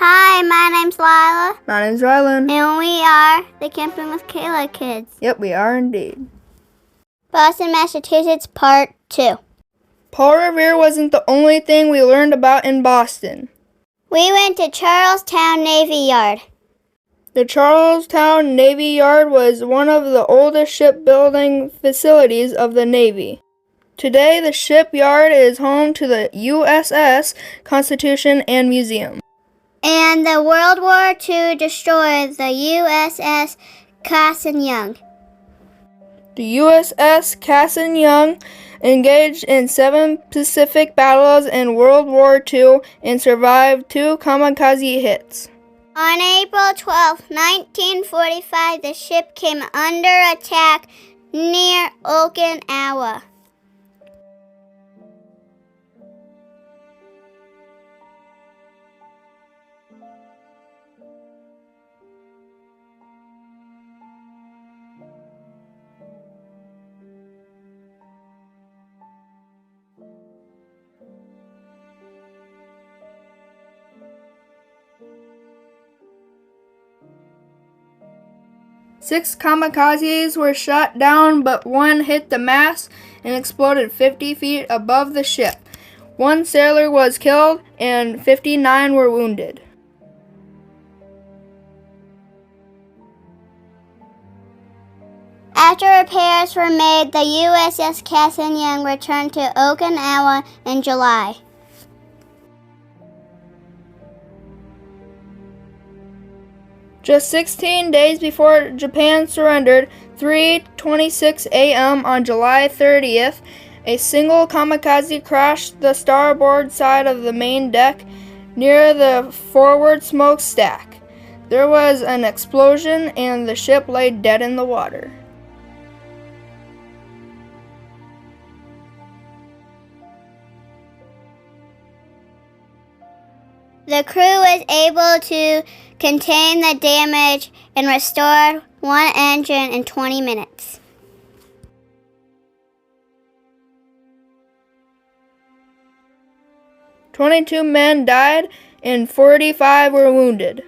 Hi, my name's Lylah. My name's Rylen. And we are the Camping with Kayla kids. Yep, we are indeed. Boston, Massachusetts, Part 2. Paul Revere wasn't the only thing we learned about in Boston. We went to Charlestown Navy Yard. The Charlestown Navy Yard was one of the oldest shipbuilding facilities of the Navy. Today, the shipyard is home to the USS Constitution and Museum. And the World War II destroyer, the USS Cassin Young. The USS Cassin Young engaged in 7 Pacific battles in World War II and survived 2 kamikaze hits. On April 12, 1945, the ship came under attack near Okinawa. Six kamikazes were shot down, but one hit the mast and exploded 50 feet above the ship. 1 sailor was killed and 59 were wounded. After repairs were made, the USS Cassin Young returned to Okinawa in July. Just 16 days before Japan surrendered, 3:26 a.m. on July 30th, a single kamikaze crashed the starboard side of the main deck near the forward smokestack. There was an explosion and the ship lay dead in the water. The crew was able to contain the damage and restored one engine in 20 minutes. "22 men died and 45 were wounded.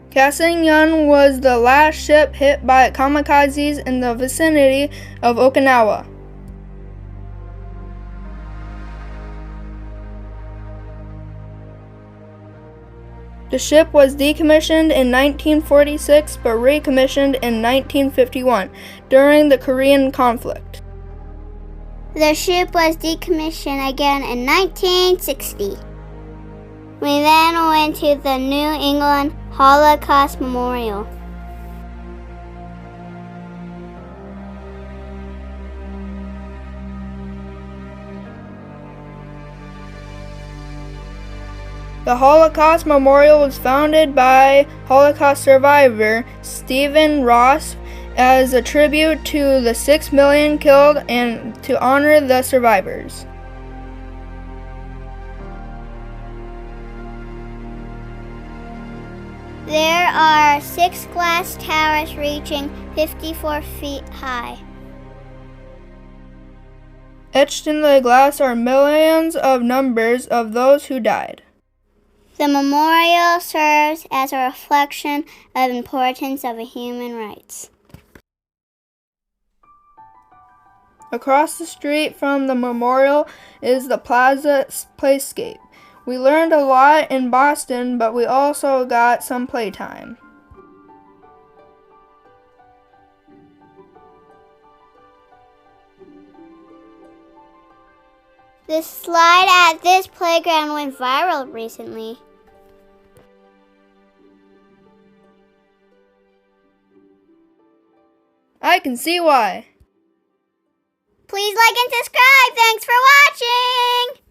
Cassin Young was the last ship hit by kamikazes in the vicinity of Okinawa. The ship was decommissioned in 1946 but recommissioned in 1951 during the Korean conflict. The ship was decommissioned again in 1960. We then went to the New England Holocaust Memorial. The Holocaust Memorial was founded by Holocaust survivor Stephen Ross as a tribute to the 6 million killed and to honor the survivors. There are 6 glass towers reaching 54 feet high. Etched in the glass are millions of numbers of those who died. The memorial serves as a reflection of the importance of human rights. Across the street from the memorial is the Plaza Playscape. We learned a lot in Boston, but we also got some playtime. The slide at this playground went viral recently. I can see why. Please like and subscribe. Thanks for watching.